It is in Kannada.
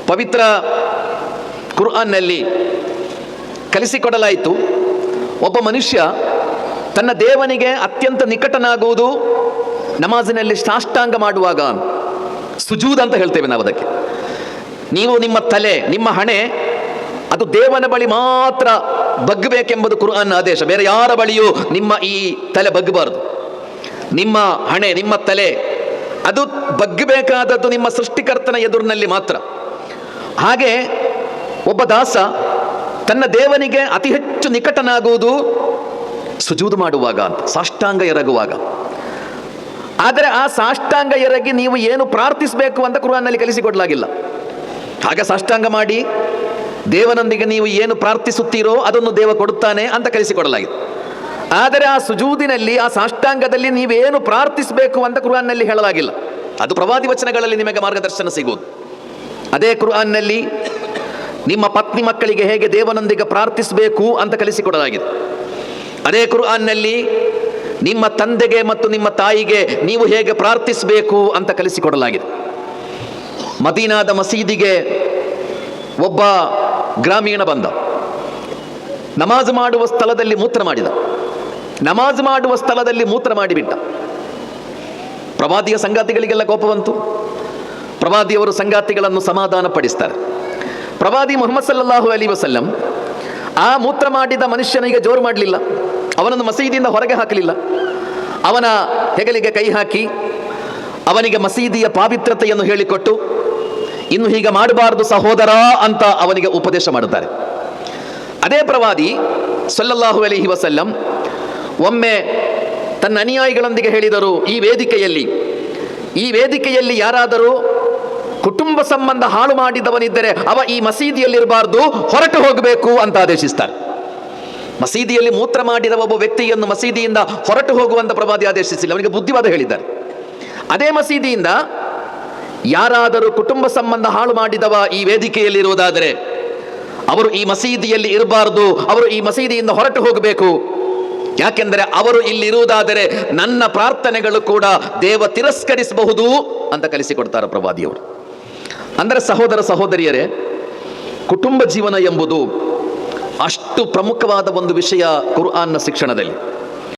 ಪವಿತ್ರ ಕುರ್ಆನ್ನಲ್ಲಿ ಕಲಿಸಿಕೊಡಲಾಯಿತು, ಒಬ್ಬ ಮನುಷ್ಯ ತನ್ನ ದೇವನಿಗೆ ಅತ್ಯಂತ ನಿಕಟನಾಗುವುದು ನಮಾಜಿನಲ್ಲಿ ಸಾಷ್ಟಾಂಗ ಮಾಡುವಾಗ. ಸುಜೂದ್ ಅಂತ ಹೇಳ್ತೇವೆ ನಾವು ಅದಕ್ಕೆ. ನೀವು ನಿಮ್ಮ ತಲೆ, ನಿಮ್ಮ ಹಣೆ ಅದು ದೇವನ ಬಳಿ ಮಾತ್ರ ಬಗ್ಗಬೇಕೆಂಬುದು ಕುರ್ಆನ್ನ ಆದೇಶ. ಬೇರೆ ಯಾರ ಬಳಿಯೂ ನಿಮ್ಮ ಈ ತಲೆ ಬಗ್ಗಬಾರದು. ನಿಮ್ಮ ಹಣೆ, ನಿಮ್ಮ ತಲೆ ಅದು ಬಗ್ಗಬೇಕಾದದ್ದು ನಿಮ್ಮ ಸೃಷ್ಟಿಕರ್ತನ ಎದುರಿನಲ್ಲಿ ಮಾತ್ರ. ಹಾಗೆ ಒಬ್ಬ ದಾಸ ತನ್ನ ದೇವನಿಗೆ ಅತಿ ಹೆಚ್ಚು ನಿಕಟನಾಗುವುದು ಸುಜೂದು ಮಾಡುವಾಗ ಅಂತ, ಸಾಷ್ಟಾಂಗ ಎರಗುವಾಗ. ಆದರೆ ಆ ಸಾಷ್ಟಾಂಗ ಎರಗಿ ನೀವು ಏನು ಪ್ರಾರ್ಥಿಸಬೇಕು ಅಂತ ಕುರ್ಆನ್ನಲ್ಲಿ ಕಲಿಸಿಕೊಡಲಾಗಿಲ್ಲ. ಹಾಗೆ ಸಾಷ್ಟಾಂಗ ಮಾಡಿ ದೇವನೊಂದಿಗೆ ನೀವು ಏನು ಪ್ರಾರ್ಥಿಸುತ್ತೀರೋ ಅದನ್ನು ದೇವ ಕೊಡುತ್ತಾನೆ ಅಂತ ಕಲಿಸಿಕೊಡಲಾಗಿದೆ. ಆದರೆ ಆ ಸುಜೂದಿನಲ್ಲಿ, ಆ ಸಾಷ್ಟಾಂಗದಲ್ಲಿ ನೀವೇನು ಪ್ರಾರ್ಥಿಸಬೇಕು ಅಂತ ಕುರ್ಆನ್ನಲ್ಲಿ ಹೇಳಲಾಗಿಲ್ಲ. ಅದು ಪ್ರವಾದಿ ವಚನಗಳಲ್ಲಿ ನಿಮಗೆ ಮಾರ್ಗದರ್ಶನ ಸಿಗುವುದು. ಅದೇ ಕುರ್ಆನ್ನಲ್ಲಿ ನಿಮ್ಮ ಪತ್ನಿ ಮಕ್ಕಳಿಗೆ ಹೇಗೆ ದೇವನೊಂದಿಗೆ ಪ್ರಾರ್ಥಿಸಬೇಕು ಅಂತ ಕಲಿಸಿಕೊಡಲಾಗಿದೆ. ಅದೇ ಕುರ್ಆನ್ನಲ್ಲಿ ನಿಮ್ಮ ತಂದೆಗೆ ಮತ್ತು ನಿಮ್ಮ ತಾಯಿಗೆ ನೀವು ಹೇಗೆ ಪ್ರಾರ್ಥಿಸಬೇಕು ಅಂತ ಕಲಿಸಿಕೊಡಲಾಗಿದೆ. ಮದೀನಾದ ಮಸೀದಿಗೆ ಒಬ್ಬ ಗ್ರಾಮೀಣ ಬಂದ, ನಮಾಜ್ ಮಾಡುವ ಸ್ಥಳದಲ್ಲಿ ಮೂತ್ರ ಮಾಡಿದ. ನಮಾಜ್ ಮಾಡುವ ಸ್ಥಳದಲ್ಲಿ ಮೂತ್ರ ಮಾಡಿಬಿಟ್ಟ. ಪ್ರವಾದಿಯ ಸಂಗಾತಿಗಳಿಗೆಲ್ಲ ಕೋಪ ಬಂತು. ಪ್ರವಾದಿಯವರು ಸಂಗಾತಿಗಳನ್ನು ಸಮಾಧಾನ ಪಡಿಸ್ತಾರೆ. ಪ್ರವಾದಿ ಮುಹಮ್ಮದ್ ಸಲ್ಲಲ್ಲಾಹು ಅಲೈಹಿ ವಸಲ್ಲಂ ಆ ಮೂತ್ರ ಮಾಡಿದ ಮನುಷ್ಯನಿಗೆ ಜೋರು ಮಾಡಲಿಲ್ಲ, ಅವನನ್ನು ಮಸೀದಿಯಿಂದ ಹೊರಗೆ ಹಾಕಲಿಲ್ಲ. ಅವನ ಹೆಗಲಿಗೆ ಕೈ ಹಾಕಿ ಅವನಿಗೆ ಮಸೀದಿಯ ಪಾವಿತ್ರತೆಯನ್ನು ಹೇಳಿಕೊಟ್ಟು, ಇನ್ನು ಹೀಗೆ ಮಾಡಬಾರದು ಸಹೋದರ ಅಂತ ಅವನಿಗೆ ಉಪದೇಶ ಮಾಡುತ್ತಾರೆ. ಅದೇ ಪ್ರವಾದಿ ಸಲ್ಲಲ್ಲಾಹು ಅಲೈಹಿ ವಸಲ್ಲಂ ಒಮ್ಮೆ ತನ್ನ ಅನುಯಾಯಿಗಳೊಂದಿಗೆ ಹೇಳಿದರು, ಈ ವೇದಿಕೆಯಲ್ಲಿ ಯಾರಾದರೂ ಕುಟುಂಬ ಸಂಬಂಧ ಹಾಳು ಮಾಡಿದವನಿದ್ದರೆ ಅವ ಈ ಮಸೀದಿಯಲ್ಲಿರಬಾರ್ದು, ಹೊರಟು ಹೋಗಬೇಕು ಅಂತ ಆದೇಶಿಸ್ತಾರೆ. ಮಸೀದಿಯಲ್ಲಿ ಮೂತ್ರ ಮಾಡಿದ ಒಬ್ಬ ವ್ಯಕ್ತಿಯನ್ನು ಮಸೀದಿಯಿಂದ ಹೊರಟು ಹೋಗುವಂತ ಪ್ರವಾದಿ ಆದೇಶಿಸಿಲ್ಲ, ಅವನಿಗೆ ಬುದ್ಧಿವಾದ ಹೇಳಿದ್ದಾರೆ. ಅದೇ ಮಸೀದಿಯಿಂದ ಯಾರಾದರೂ ಕುಟುಂಬ ಸಂಬಂಧ ಹಾಳು ಮಾಡಿದವ ಈ ವೇದಿಕೆಯಲ್ಲಿ ಇರುವುದಾದರೆ ಅವರು ಈ ಮಸೀದಿಯಲ್ಲಿ ಇರಬಾರದು, ಅವರು ಈ ಮಸೀದಿಯಿಂದ ಹೊರಟು ಹೋಗಬೇಕು. ಯಾಕೆಂದರೆ ಅವರು ಇಲ್ಲಿ ಇರುವುದಾದರೆ ನನ್ನ ಪ್ರಾರ್ಥನೆಗಳು ಕೂಡ ದೇವ ತಿರಸ್ಕರಿಸಬಹುದು ಅಂತ ಕಲಿಸಿಕೊಡ್ತಾರೆ ಪ್ರವಾದಿಯವರು. ಅಂದರೆ ಸಹೋದರ ಸಹೋದರಿಯರೇ, ಕುಟುಂಬ ಜೀವನ ಎಂಬುದು ಅಷ್ಟು ಪ್ರಮುಖವಾದ ಒಂದು ವಿಷಯ ಕುರ್ಆನ್ನ ಶಿಕ್ಷಣದಲ್ಲಿ.